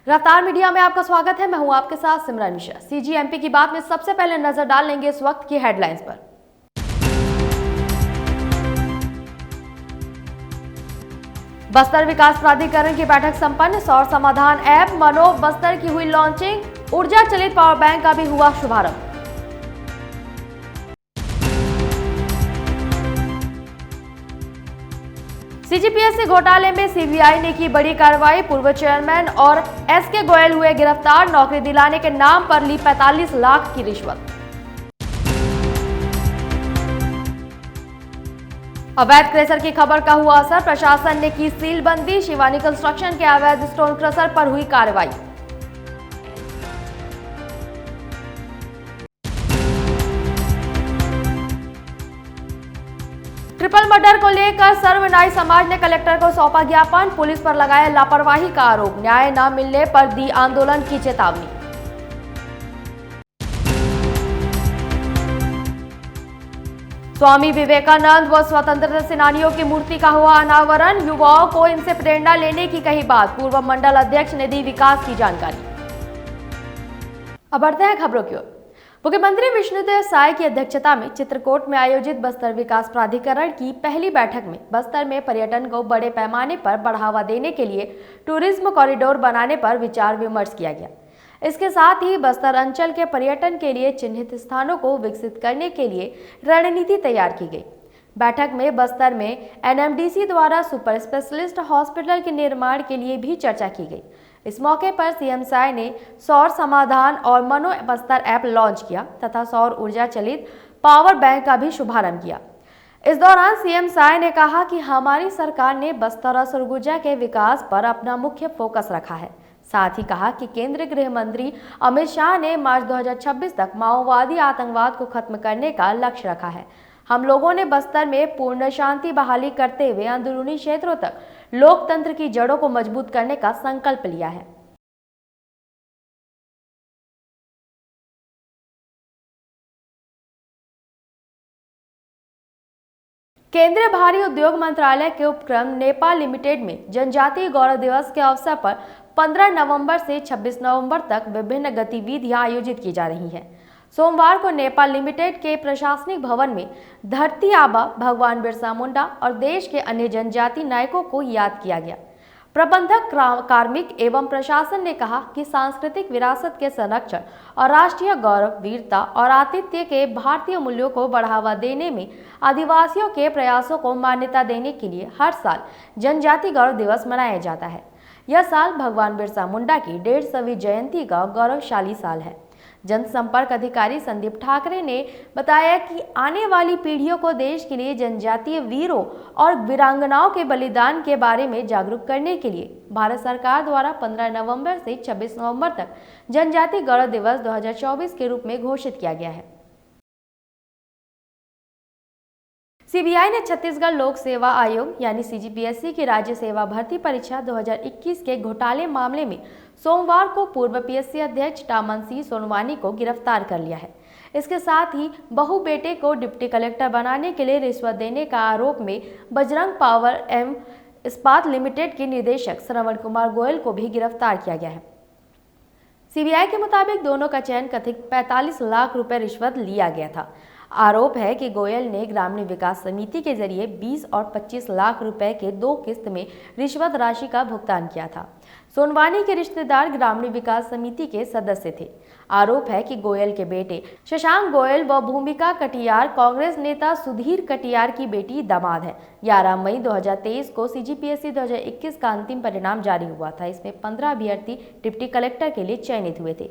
रफ्तार मीडिया में आपका स्वागत है। मैं हूं आपके साथ सिमरन मिश्रा। सीजीएमपी की बात में सबसे पहले नजर डाल लेंगे इस वक्त की हेडलाइंस पर। बस्तर विकास प्राधिकरण की बैठक संपन्न। सौर समाधान ऐप मनो बस्तर की हुई लॉन्चिंग। ऊर्जा चलित पावर बैंक का भी हुआ शुभारंभ। सीजीपीएससी घोटाले में सीबीआई ने की बड़ी कार्रवाई। पूर्व चेयरमैन और एसके गोयल हुए गिरफ्तार। नौकरी दिलाने के नाम पर ली 45 लाख की रिश्वत। अवैध क्रेशर की खबर का हुआ असर। प्रशासन ने की सीलबंदी। शिवानी कंस्ट्रक्शन के अवैध स्टोन क्रशर पर हुई कार्रवाई। ट्रिपल मर्डर को लेकर सर्वनाई समाज ने कलेक्टर को सौंपा ज्ञापन। पुलिस पर लगाया लापरवाही का आरोप। न्याय न मिलने पर दी आंदोलन की चेतावनी। स्वामी विवेकानंद व स्वतंत्रता सेनानियों की मूर्ति का हुआ अनावरण। युवाओं को इनसे प्रेरणा लेने की कही बात। पूर्व मंडल अध्यक्ष ने दी विकास की जानकारी। अब बढ़ते हैं खबरों की ओर। मुख्यमंत्री विष्णुदेव साय की अध्यक्षता में चित्रकूट में आयोजित बस्तर विकास प्राधिकरण की पहली बैठक में बस्तर में पर्यटन को बड़े पैमाने पर बढ़ावा देने के लिए टूरिज्म कॉरिडोर बनाने पर विचार विमर्श किया गया। इसके साथ ही बस्तर अंचल के पर्यटन के लिए चिन्हित स्थानों को विकसित करने के लिए रणनीति तैयार की गई। बैठक में बस्तर में एनएमडीसी द्वारा सुपर स्पेशलिस्ट हॉस्पिटल के निर्माण के लिए भी चर्चा की गई। इस मौके पर सीएम साय ने सौर समाधान और मनो बस्तर ऐप लॉन्च किया तथा सौर ऊर्जा चलित पावर बैंक का भी शुभारंभ किया। इस दौरान सीएम साय ने कहा कि हमारी सरकार ने बस्तर और सरगुजा के विकास पर अपना मुख्य फोकस रखा है। साथ ही कहा कि केंद्रीय गृह मंत्री अमित शाह ने मार्च 2026 तक माओवादी आतंकवाद को खत्म करने का लक्ष्य रखा है। हम लोगों ने बस्तर में पूर्ण शांति बहाली करते हुए अंदरूनी क्षेत्रों तक लोकतंत्र की जड़ों को मजबूत करने का संकल्प लिया है। केंद्रीय भारी उद्योग मंत्रालय के उपक्रम नेपाल लिमिटेड में जनजातीय गौरव दिवस के अवसर पर 15 नवंबर से 26 नवंबर तक विभिन्न गतिविधियां आयोजित की जा रही हैं। सोमवार को नेपाल लिमिटेड के प्रशासनिक भवन में धरती आबा, भगवान बिरसा मुंडा और देश के अन्य जनजाति नायकों को याद किया गया। प्रबंधक कार्मिक एवं प्रशासन ने कहा कि सांस्कृतिक विरासत के संरक्षण और राष्ट्रीय गौरव, वीरता और आतिथ्य के भारतीय मूल्यों को बढ़ावा देने में आदिवासियों के प्रयासों को मान्यता देने के लिए हर साल जनजाति गौरव दिवस मनाया जाता है। यह साल भगवान बिरसा मुंडा की 150वीं जयंती का गौरवशाली साल है। जनसंपर्क अधिकारी संदीप ठाकरे ने बताया कि आने वाली पीढ़ियों को देश के लिए जनजातीय वीरों और वीरांगनाओं के बलिदान के बारे में जागरूक करने के लिए भारत सरकार द्वारा 15 नवंबर से 26 नवंबर तक जनजातीय गौरव दिवस 2024 के रूप में घोषित किया गया है। सीबीआई ने छत्तीसगढ़ लोक सेवा आयोग यानी सीजीपीएससी की राज्य सेवा भर्ती परीक्षा 2021 के घोटाले मामले में सोमवार को पूर्व पीएससी अध्यक्ष टामन सिंह सोनवानी को गिरफ्तार कर लिया है। इसके साथ ही बहू बेटे को डिप्टी कलेक्टर बनाने के लिए रिश्वत देने का आरोप में बजरंग पावर एवं इस्पात लिमिटेड के निदेशक श्रवण कुमार गोयल को भी गिरफ्तार किया गया है। सीबीआई के मुताबिक दोनों का चयन कथित 45 लाख रुपए रिश्वत लिया गया था। आरोप है कि गोयल ने ग्रामीण विकास समिति के जरिए 20 और 25 लाख रुपए के 2 किस्त में रिश्वत राशि का भुगतान किया था। सोनवानी के रिश्तेदार ग्रामीण विकास समिति के सदस्य थे। आरोप है कि गोयल के बेटे शशांक गोयल व भूमिका कटियार कांग्रेस नेता सुधीर कटियार की बेटी दामाद है। 11 मई 2023 को सीजीपीएससी 2021 का अंतिम परिणाम जारी हुआ था। इसमें 15 अभ्यर्थी डिप्टी कलेक्टर के लिए चयनित हुए थे।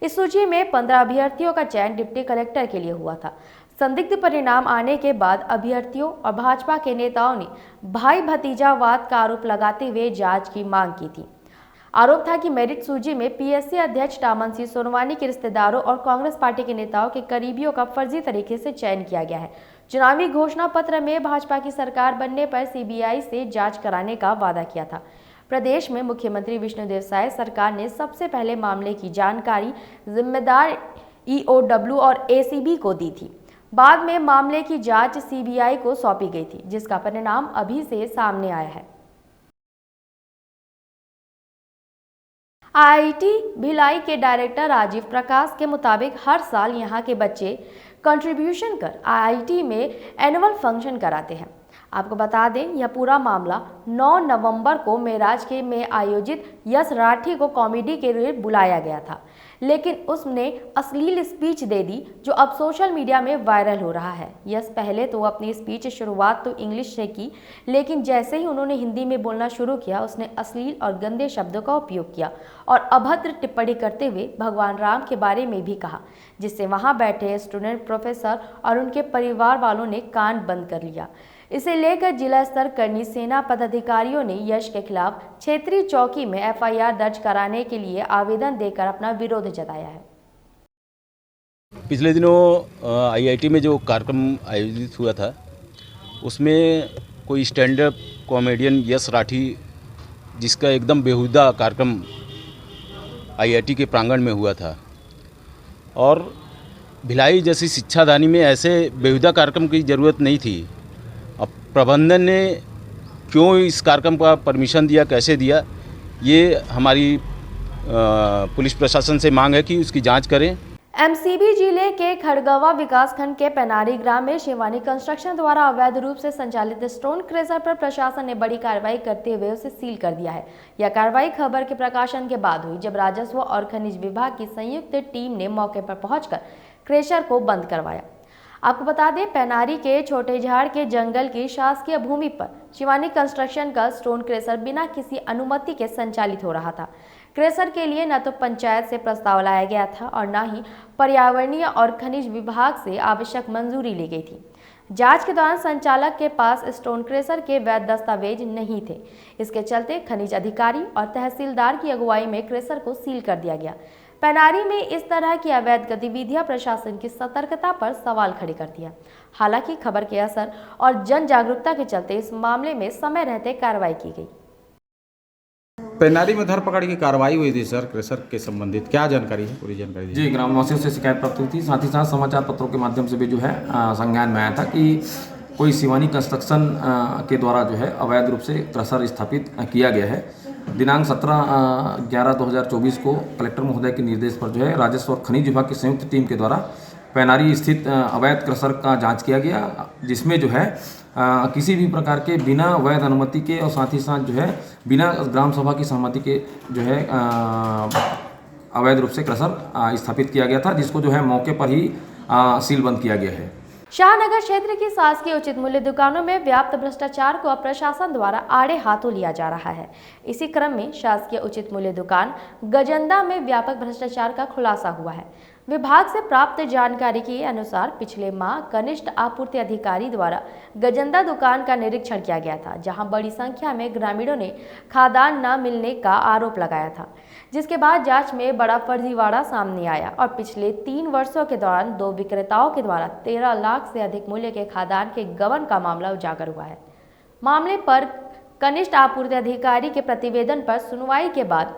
इस सूची में 15 अभ्यर्थियों का चयन डिप्टी कलेक्टर के लिए हुआ था। संदिग्ध परिणाम आने के बाद अभ्यर्थियों और भाजपा के नेताओं ने भाई भतीजावाद का आरोप लगाते हुए जांच की मांग की थी। आरोप था कि मेरिट सूची में पीएससी अध्यक्ष टामन सिंह सोनवानी के रिश्तेदारों और कांग्रेस पार्टी के नेताओं के करीबियों का फर्जी तरीके से चयन किया गया है। चुनावी घोषणा पत्र में भाजपा की सरकार बनने पर सीबीआई से जांच कराने का वादा किया था। प्रदेश में मुख्यमंत्री विष्णुदेव साय सरकार ने सबसे पहले मामले की जानकारी जिम्मेदार ईओडब्ल्यू और एसीबी को दी थी। बाद में मामले की जांच सीबीआई को सौंपी गई थी, जिसका परिणाम अभी से सामने आया है। आईआईटी भिलाई के डायरेक्टर राजीव प्रकाश के मुताबिक हर साल यहाँ के बच्चे कंट्रीब्यूशन कर आईआईटी में एनुअल फंक्शन कराते हैं। आपको बता दें, यह पूरा मामला 9 नवंबर को मेराज के में आयोजित यश राठी को कॉमेडी के लिए बुलाया गया था, लेकिन उसने अश्लील स्पीच दे दी जो अब सोशल मीडिया में वायरल हो रहा है। यश पहले तो अपनी स्पीच शुरुआत तो इंग्लिश से की, लेकिन जैसे ही उन्होंने हिंदी में बोलना शुरू किया, उसने अश्लील और गंदे शब्दों का उपयोग किया और अभद्र टिप्पणी करते हुए भगवान राम के बारे में भी कहा, जिससे वहां बैठे स्टूडेंट, प्रोफेसर और उनके परिवार वालों ने कान बंद कर लिया। इसे लेकर जिला स्तर करनी सेना पदाधिकारियों ने यश के खिलाफ क्षेत्रीय चौकी में एफआईआर दर्ज कराने के लिए आवेदन देकर अपना विरोध जताया है। पिछले दिनों आईआईटी में जो कार्यक्रम आयोजित हुआ था, उसमें कोई स्टैंड अप कॉमेडियन यश राठी, जिसका एकदम बेहुदा कार्यक्रम आईआईटी के प्रांगण में हुआ था, और भिलाई जैसी शिक्षादानी में ऐसे बेहुदा कार्यक्रम की ज़रूरत नहीं थी। अब प्रबंधन ने क्यों इस कार्यक्रम का परमिशन दिया, कैसे दिया, ये हमारी पुलिस प्रशासन से मांग है कि उसकी जांच करें। एमसीबी जिले के खड़गवा विकासखंड के पेनारी ग्राम में शिवानी कंस्ट्रक्शन द्वारा अवैध रूप से संचालित स्टोन क्रेशर पर प्रशासन ने बड़ी कार्रवाई करते हुए उसे सील कर दिया है। यह कार्रवाई खबर के प्रकाशन के बाद हुई, जब राजस्व और खनिज विभाग की संयुक्त टीम ने मौके पर पहुंचकर क्रेशर को बंद करवाया। आपको बता दें, पेनारी के छोटे झाड़ के जंगल की शासकीय भूमि पर शिवानी कंस्ट्रक्शन का स्टोन क्रेशर बिना किसी अनुमति के संचालित हो रहा था। क्रेशर के लिए न तो पंचायत से प्रस्ताव लाया गया था और न ही पर्यावरणीय और खनिज विभाग से आवश्यक मंजूरी ली गई थी। जांच के दौरान संचालक के पास स्टोन क्रेशर के वैध दस्तावेज नहीं थे। इसके चलते खनिज अधिकारी और तहसीलदार की अगुवाई में क्रेशर को सील कर दिया गया। पेनारी में इस तरह की अवैध गतिविधियां प्रशासन की सतर्कता पर सवाल खड़े करती है। हालांकि खबर के असर और जन जागरूकता के चलते इस मामले में समय रहते कार्रवाई की गई। पेनारी में धरपकड़ की कार्रवाई हुई थी सर, क्रेशर के संबंधित क्या जानकारी है, पूरी जानकारी दीजिए। जी, ग्रामवासियों से शिकायत प्राप्त हुई थी, साथ ही साथ समाचार पत्रों के माध्यम से भी जो है संज्ञान में आया था कि कोई शिवानी कंस्ट्रक्शन के द्वारा जो है अवैध रूप से क्रेशर स्थापित किया गया है। दिनांक 17/11/2024 को कलेक्टर महोदय के निर्देश पर जो है राजस्व और खनिज विभाग की संयुक्त टीम के द्वारा पेनारी स्थित अवैध क्रेशर का जांच किया गया, जिसमें जो है किसी भी प्रकार के बिना वैध अनुमति के और साथ ही साथ जो है बिना ग्राम सभा की सहमति के जो है अवैध रूप से क्रेशर स्थापित किया गया था, जिसको जो है मौके पर ही सीलबंद किया गया है। शाहनगर क्षेत्र की शासकीय उचित मूल्य दुकानों में व्याप्त भ्रष्टाचार को अब प्रशासन द्वारा आड़े हाथों लिया जा रहा है। इसी क्रम में शासकीय उचित मूल्य दुकान गजंदा में व्यापक भ्रष्टाचार का खुलासा हुआ है। विभाग से प्राप्त जानकारी के अनुसार पिछले माह कनिष्ठ आपूर्ति अधिकारी द्वारा गजंदा दुकान का निरीक्षण किया गया था, जहां बड़ी संख्या में ग्रामीणों ने खाद्यान्न न मिलने का आरोप लगाया था, जिसके बाद जांच में बड़ा फर्जीवाड़ा सामने आया और पिछले 3 वर्षों के दौरान 2 विक्रेताओं के द्वारा 13 लाख से अधिक मूल्य के खाद्यान्न के गबन का मामला उजागर हुआ है। मामले पर कनिष्ठ आपूर्ति अधिकारी के प्रतिवेदन पर सुनवाई के बाद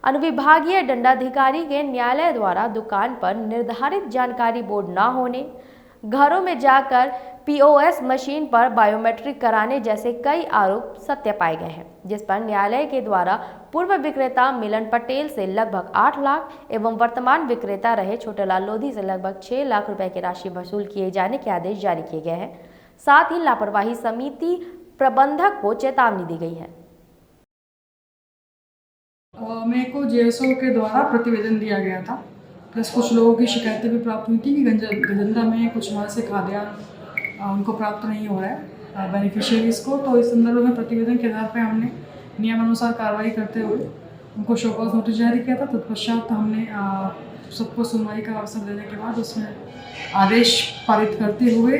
अनुविभागीय दंडाधिकारी के न्यायालय द्वारा दुकान पर निर्धारित जानकारी बोर्ड न होने, घरों में जाकर पीओएस मशीन पर बायोमेट्रिक कराने जैसे कई आरोप सत्य पाए गए हैं, जिस पर न्यायालय के द्वारा पूर्व विक्रेता मिलन पटेल से लगभग 8 लाख एवं वर्तमान विक्रेता रहे छोटेलाल लोधी से लगभग 6 लाख रुपए की राशि वसूल किए जाने के आदेश जारी किए गए हैं। साथ ही लापरवाही समिति प्रबंधक को चेतावनी दी गई है। मेरे को जेएसओ के द्वारा प्रतिवेदन दिया गया था, प्लस कुछ लोगों की शिकायतें भी प्राप्त हुई थी कि गजंदा में कुछ वहाँ से खाद्यान्न उनको प्राप्त नहीं हो रहा है बेनिफिशियरीज को। तो इस संदर्भ में प्रतिवेदन के आधार पर हमने नियमानुसार कार्रवाई करते हुए उनको शो कॉज नोटिस जारी किया था। तत्पश्चात हमने सबको सुनवाई का अवसर देने के बाद उसमें आदेश पारित करते हुए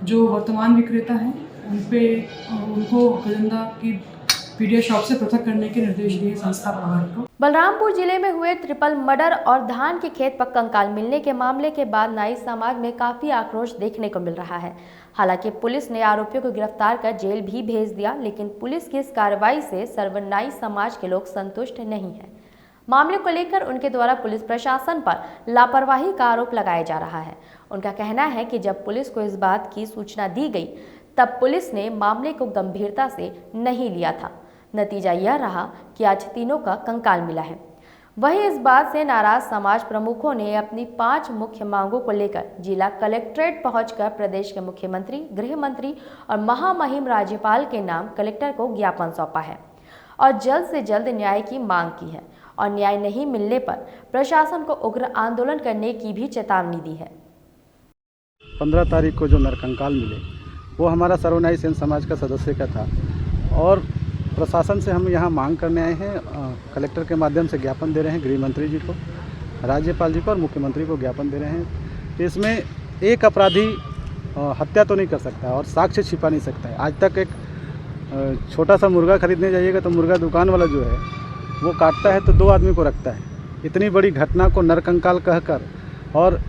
जो वर्तमान विक्रेता हैं उनको गजंदा की पीडीएस शॉप से पृथक करने के निर्देश दिए संस्था प्रभारी को। बलरामपुर जिले में हुए ट्रिपल मर्डर और धान के खेत पर कंकाल मिलने के मामले के बाद नाई समाज में काफी आक्रोश देखने को मिल रहा है। हालांकि पुलिस ने आरोपियों को गिरफ्तार कर जेल भी भेज दिया, लेकिन पुलिस की इस कार्रवाई से सर्व नाई समाज के लोग संतुष्ट नहीं है। मामले को लेकर उनके द्वारा पुलिस प्रशासन पर लापरवाही का आरोप लगाया जा रहा है। उनका कहना है कि जब पुलिस को इस बात की सूचना दी गई, तब पुलिस ने मामले को गंभीरता से नहीं लिया था। नतीजा यह रहा कि आज तीनों का कंकाल मिला है। वहीं इस बात से नाराज समाज प्रमुखों ने अपनी 5 मुख्य मांगों को लेकर जिला कलेक्ट्रेट पहुंचकर प्रदेश के मुख्यमंत्री, गृह मंत्री और महामहिम राज्यपाल के नाम कलेक्टर को ज्ञापन सौंपा है और जल्द से जल्द न्याय की मांग की है और न्याय नहीं मिलने पर प्रशासन को उग्र आंदोलन करने की भी चेतावनी दी है। 15 तारीख को जो नरकंकाल मिले वो हमारा सर्वनाई सेन समाज का सदस्य का था और प्रशासन से हम यहाँ मांग करने आए हैं। कलेक्टर के माध्यम से ज्ञापन दे रहे हैं गृह मंत्री जी को, राज्यपाल जी को और मुख्यमंत्री को ज्ञापन दे रहे हैं कि इसमें एक अपराधी हत्या तो नहीं कर सकता और साक्ष्य छिपा नहीं सकता है। आज तक एक छोटा सा मुर्गा खरीदने जाइएगा तो मुर्गा दुकान वाला जो है वो काटता है तो 2 आदमी को रखता है। इतनी बड़ी घटना को नरकंकाल कहकर और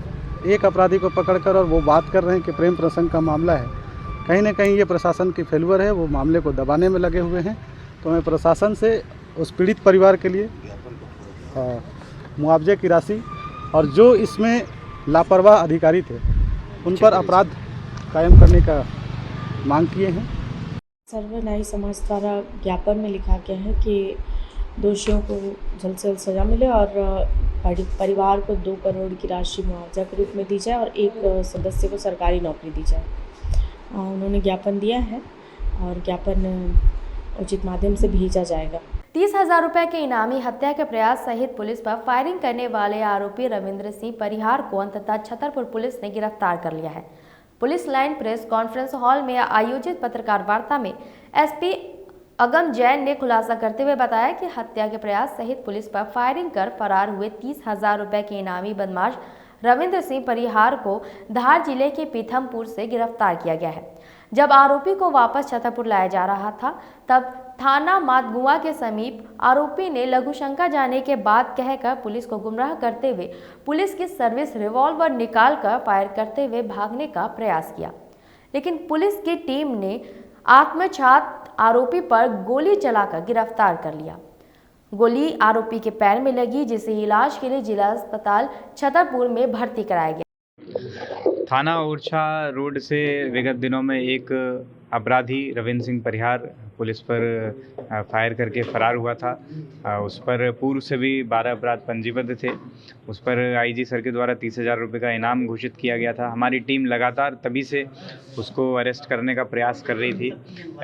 एक अपराधी को पकड़कर और वो बात कर रहे हैं कि प्रेम प्रसंग का मामला है। कहीं ना कहीं ये प्रशासन की फेल्यूर है, वो मामले को दबाने में लगे हुए हैं। तो मैं प्रशासन से उस पीड़ित परिवार के लिए मुआवजे की राशि और जो इसमें लापरवाह अधिकारी थे उन पर अपराध कायम करने का मांग किए हैं। सर्वनाई समाज द्वारा ज्ञापन में लिखा गया है कि दोषियों को जल्द से जल्द सज़ा मिले और परिवार को 2 करोड़ की राशि मुआवजा के रूप में दी जाए और एक सदस्य को सरकारी नौकरी दी जाए। उन्होंने ज्ञापन दिया है और ज्ञापन उचित माध्यम से भेजा जाएगा। 30,000 रुपए के इनामी हत्या के प्रयास सहित पुलिस पर फायरिंग करने वाले आरोपी रविंद्र सिंह परिहार को अंततः छतरपुर पुलिस ने गिरफ्तार कर लिया है। Police line press conference hall में आयोजित पत्रकार वार्ता में एसपी अगम जैन ने खुलासा करते हुए बताया कि हत्या के प्रयास सहित पुलिस पर फायरिंग कर फरार हुए 30,000 रुपए के इनामी बदमाश रविंद्र सिंह परिहार को धार जिले के पीथमपुर से गिरफ्तार किया गया है। जब आरोपी को वापस छतरपुर लाया जा रहा था तब थाना मातगुआ के समीप आरोपी ने लघु शंका जाने के बाद कहकर पुलिस को गुमराह करते हुए पुलिस की सर्विस रिवॉल्वर निकालकर फायर करते हुए भागने का प्रयास किया, लेकिन पुलिस की टीम ने आत्मघात आरोपी पर गोली चलाकर गिरफ्तार कर लिया। गोली आरोपी के पैर में लगी, जिसे इलाज के लिए जिला अस्पताल छतरपुर में भर्ती कराया गया। थाना ओरछा रोड से विगत दिनों में एक अपराधी रविंद्र सिंह परिहार पुलिस पर फायर करके फरार हुआ था। उस पर पूर्व से भी 12 अपराध पंजीबद्ध थे। उस पर आईजी सर के द्वारा 30,000 रुपये का इनाम घोषित किया गया था। हमारी टीम लगातार तभी से उसको अरेस्ट करने का प्रयास कर रही थी।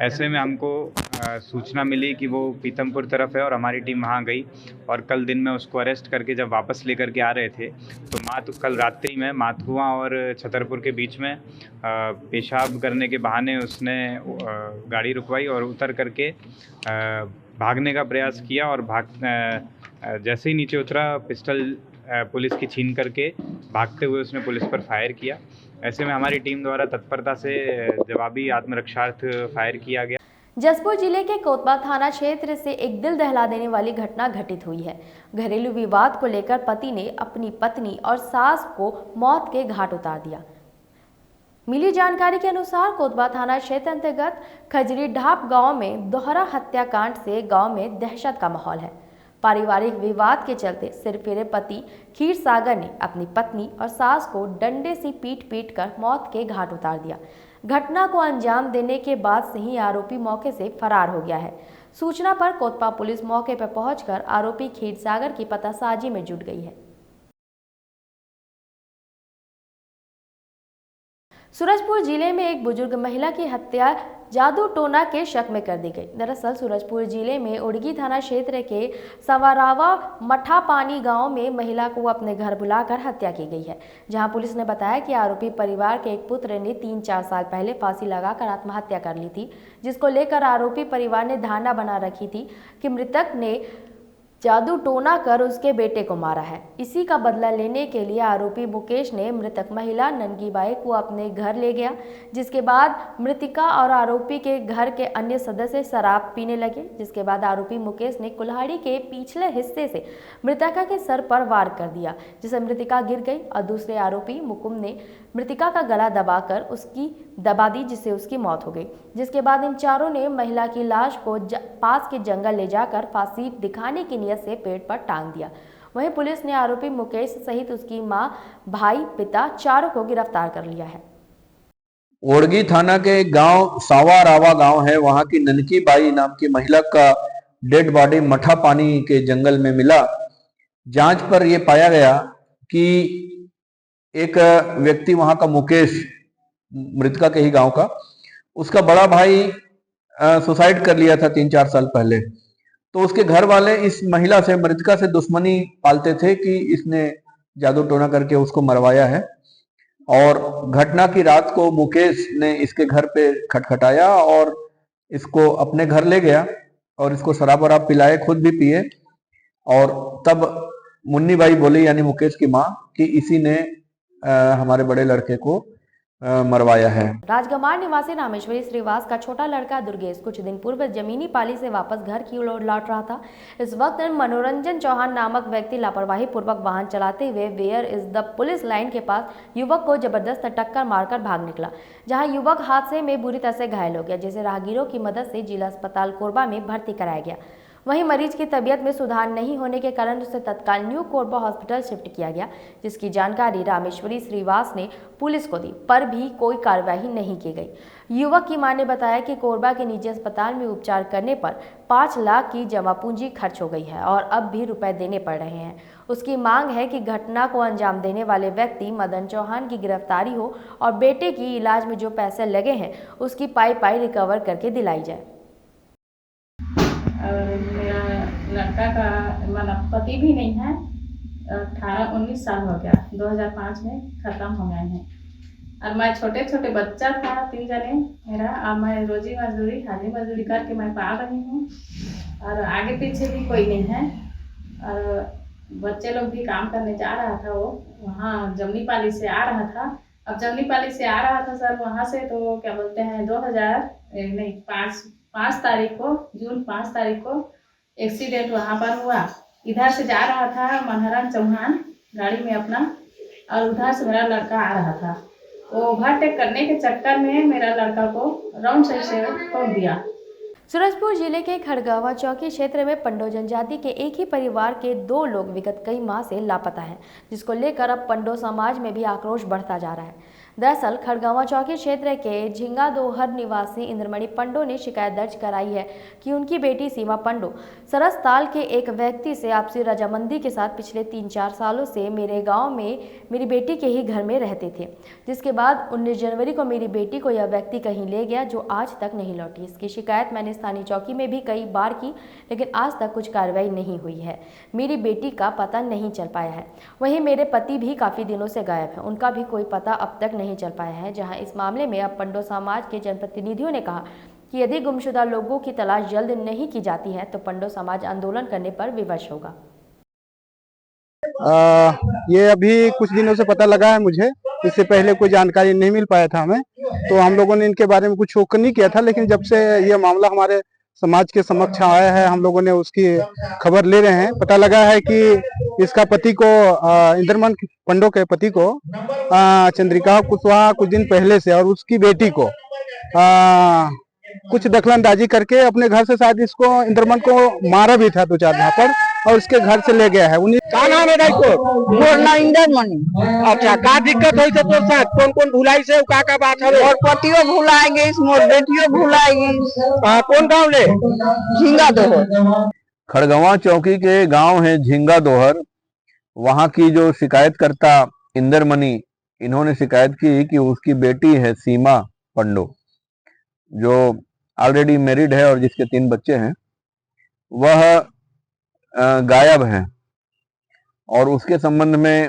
ऐसे में हमको सूचना मिली कि वो पीतमपुर तरफ है और हमारी टीम वहाँ गई और कल दिन में उसको अरेस्ट करके जब वापस लेकर के आ रहे थे तो कल रात्रि में मातकुआ और छतरपुर के बीच में पेशाब करने के बहाने उसने गाड़ी रुकवाई और उतर करके भागने का प्रयास किया और जैसे ही नीचे उतरा पिस्टल पुलिस की छीन करके भागते हुए उसने पुलिस पर फायर किया। ऐसे में हमारी टीम द्वारा तत्परता से जवाबी आत्मरक्षार्थ फायर किया गया। जसपुर जिले के कोतबा थाना क्षेत्र से एक दिल दहला देने वाली घटना घटित हुई है। घरेलू विवाद को लेकर पति ने अपनी पत्नी और सास को मौत के घाट उतार दिया। मिली जानकारी के अनुसार कोतबा थाना क्षेत्र अंतर्गत खजरी ढाप गांव में दोहरा हत्याकांड से गांव में दहशत का माहौल है। पारिवारिक विवाद के चलते सिरफिरे पति खीर सागर ने अपनी पत्नी और सास को डंडे से पीट कर मौत के घाट उतार दिया। घटना को अंजाम देने के बाद से ही आरोपी मौके से फरार हो गया है। सूचना पर कोतपा पुलिस मौके पर पहुंचकर आरोपी खीर सागर की पतासाजी में जुट गई है। सूरजपुर जिले में एक बुजुर्ग महिला की हत्या जादू टोना के शक में कर दी गई। दरअसल सूरजपुर जिले में उड़गी थाना क्षेत्र के सवारावा मठापानी गांव में महिला को अपने घर बुलाकर हत्या की गई है, जहां पुलिस ने बताया कि आरोपी परिवार के एक पुत्र ने 3-4 साल पहले फांसी लगाकर आत्महत्या कर ली थी, जिसको लेकर आरोपी परिवार ने धारणा बना रखी थी कि मृतक ने जादू टोना कर उसके बेटे को मारा है। इसी का बदला लेने के लिए आरोपी मुकेश ने मृतक महिला ननकीबाई को अपने घर ले गया, जिसके बाद मृतिका और आरोपी के घर के अन्य सदस्य शराब पीने लगे। जिसके बाद आरोपी मुकेश ने कुल्हाड़ी के पिछले हिस्से से मृतका के सर पर वार कर दिया, जिससे मृतिका गिर गई और दूसरे आरोपी मुकुम ने मृतिका का गला दबाकर उसकी दबा दी, जिससे उसकी मौत हो गई। जिसके बाद इन चारों ने महिला की लाश को पास के जंगल ले जाकर फांसी दिखाने की नियत से पेड़ पर टांग दिया। वहीं पुलिस ने आरोपी मुकेश सहित उसकी मां, भाई, पिता चारों को गिरफ्तार कर लिया है। ओड़गी थाना के गांव सावा रावा गांव है, वहां की ननकी बाई नाम की महिला का डेड बॉडी मठा पानी के जंगल में मिला। जांच पर यह पाया गया कि एक व्यक्ति वहां का मुकेश, मृतका के ही गांव का, उसका बड़ा भाई सुसाइड कर लिया था 3-4 साल पहले। तो उसके घर वाले इस महिला से, मृतका से दुश्मनी पालते थे कि इसने जादू टोना करके उसको मरवाया है। और घटना की रात को मुकेश ने इसके घर पे खटखटाया और इसको अपने घर ले गया और इसको शराब वराब पिलाए, खुद भी पिए। और तब मुन्नी बाई बोली, यानी मुकेश की माँ, कि इसी ने हमारे बड़े लड़के को मरवाया है। राजगमार निवासी रामेश्वरी श्रीवास का छोटा लड़का दुर्गेश कुछ दिन पूर्व जमीनी पाली से वापस घर की ओर लौट रहा था। इस वक्त मनोरंजन चौहान नामक व्यक्ति लापरवाही पूर्वक वाहन चलाते हुए where is the police line के पास युवक को जबरदस्त टक्कर मारकर भाग निकला, जहां युवक हादसे में बुरी तरह से घायल हो गया, जिसे राहगीरों की मदद से जिला अस्पताल कोरबा में भर्ती कराया गया। वहीं मरीज की तबीयत में सुधार नहीं होने के कारण उसे तत्काल न्यू कोरबा हॉस्पिटल शिफ्ट किया गया, जिसकी जानकारी रामेश्वरी श्रीवास ने पुलिस को दी, पर भी कोई कार्रवाई नहीं की गई। युवक की मां ने बताया कि कोरबा के निजी अस्पताल में उपचार करने पर 5 लाख की जमा पूंजी खर्च हो गई है और अब भी रुपए देने पड़ रहे हैं। उसकी मांग है कि घटना को अंजाम देने वाले व्यक्ति मदन चौहान की गिरफ्तारी हो और बेटे की इलाज में जो पैसे लगे हैं उसकी पाई रिकवर करके दिलाई जाए। और मेरा लड़का का मतलब पति भी नहीं है, 18-19 साल हो गया, 2005 में ख़त्म हो गए हैं। और मैं छोटे बच्चा था 3 जने मेरा, और मैं रोजी मजदूरी हाजी मजदूरी करके मैं पाल रही हूँ। और आगे पीछे भी कोई नहीं है। और बच्चे लोग भी काम करने जा रहा था, वो वहाँ जमनी पाली से आ रहा था। अब जमनी पाली से आ रहा था सर, वहाँ से तो क्या बोलते हैं 5 तारीख को, जून 5 तारीख को एक्सीडेंट वहाँ पर हुआ। इधर से जा रहा था मनहरन चौहान गाड़ी में अपना, और उधर से मेरा लड़का आ रहा था। वो ओवरटेक करने के चक्कर में मेरा लड़का को राउंड साइड से ठोक दिया। सूरजपुर जिले के खड़गवा चौकी क्षेत्र में पंडो जनजाति के एक ही परिवार के 2 लोग विगत कई माह से लापता हैं, जिसको लेकर अब पंडो समाज में भी आक्रोश बढ़ता जा रहा है। दरअसल खड़गवा चौकी क्षेत्र के झिंगा दोहर निवासी इंद्रमणि पंडो ने शिकायत दर्ज कराई है कि उनकी बेटी सीमा पंडो सरसताल के एक व्यक्ति से आपसी रजामंदी के साथ पिछले 3-4 सालों से मेरे गांव में मेरी बेटी के ही घर में रहते थे, जिसके बाद 19 जनवरी को मेरी बेटी को यह व्यक्ति कहीं ले गया, जो आज तक नहीं लौटी। इसकी शिकायत मैंने स्थानीय चौकी में भी कई बार की, लेकिन आज तक कुछ कार्रवाई नहीं हुई है। मेरी बेटी का पता नहीं चल पाया है। वहीं मेरे पति भी काफ़ी दिनों से गायब हैं, उनका भी कोई पता अब तक नहीं चल पाया है। जहां इस मामले में अब पंडो समाज के जनप्रतिनिधियों ने कहा कि यदि गुमशुदा लोगों की तलाश जल्द नहीं की जाती है तो पंडो समाज आंदोलन करने पर विवश होगा। ये अभी कुछ दिनों से पता लगा है मुझे, इससे पहले कोई जानकारी नहीं मिल पाया था हमें, तो हम लोगों ने इनके बारे में कुछ शोक नहीं किया था। लेकिन जब से ये मामला हमारे समाज के समक्ष आया है, हम लोगों ने उसकी खबर ले रहे हैं। पता लगा है कि इसका पति को, इंद्रमण पंडो के पति को चंद्रिका कुशवाहा कुछ दिन पहले से, और उसकी बेटी को कुछ दखलंदाजी करके अपने घर से शायद इसको इंद्रमण को मारा भी था 2-4 झापड़, और उसके घर से ले गया है। का नाम है इंद्रमणि। अच्छा, का दिक्कत हुई से तोर साथ? कौन भुलाई से का बात है? और पतियो भुलाएगी, मोर बेटियो भुलाएगी। कौन गाँव ले? झिंगा दोहर। खड़गवा चौकी के गांव है झिंगा दोहर। वहां की जो शिकायतकर्ता इंद्रमणि, इन्होंने शिकायत की कि उसकी बेटी है सीमा पंडो, जो ऑलरेडी मैरिड है और जिसके 3 बच्चे हैं, वह गायब हैं। और उसके संबंध में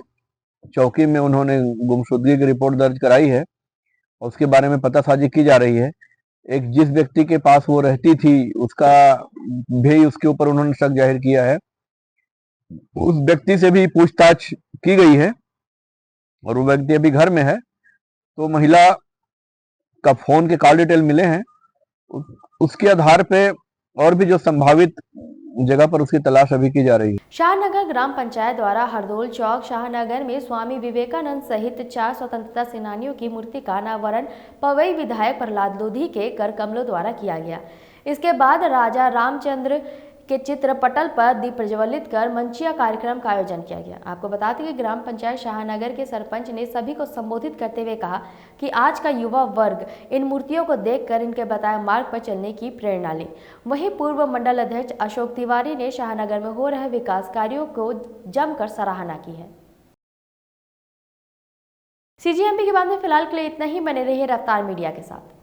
चौकी में उन्होंने गुमशुदगी की रिपोर्ट दर्ज कराई है। उसके बारे में पतासाजी की जा रही है। एक जिस व्यक्ति के पास वो रहती थी, उसका भी उसके ऊपर उन्होंने शक जाहिर किया है। उस व्यक्ति से भी पूछताछ की गई है और वो व्यक्ति अभी घर में है। तो महिला का फोन के कॉल डिटेल मिले हैं, उसके आधार पे और भी जो संभावित जगह पर उसकी तलाश अभी की जा रही है। शाहनगर ग्राम पंचायत द्वारा हरदोल चौक शाहनगर में स्वामी विवेकानंद सहित 4 स्वतंत्रता सेनानियों की मूर्ति का अनावरण पवई विधायक प्रहलाद लोधी के कर कमलों द्वारा किया गया। इसके बाद राजा रामचंद्र के चित्र पटल पर दीप प्रज्वलित कर मंचिया कार्यक्रम का आयोजन किया गया। आपको बताते कि ग्राम पंचायत शाहनगर के सरपंच ने सभी को संबोधित करते हुए कहा कि आज का युवा वर्ग इन मूर्तियों को देखकर इनके बताए मार्ग पर चलने की प्रेरणा ले। वहीं पूर्व मंडल अध्यक्ष अशोक तिवारी ने शाहनगर में हो रहे विकास कार्यों को जमकर सराहना की है। CGMP के बाद में फिलहाल के लिए इतना ही। बने रहिए रफ्तार मीडिया के साथ।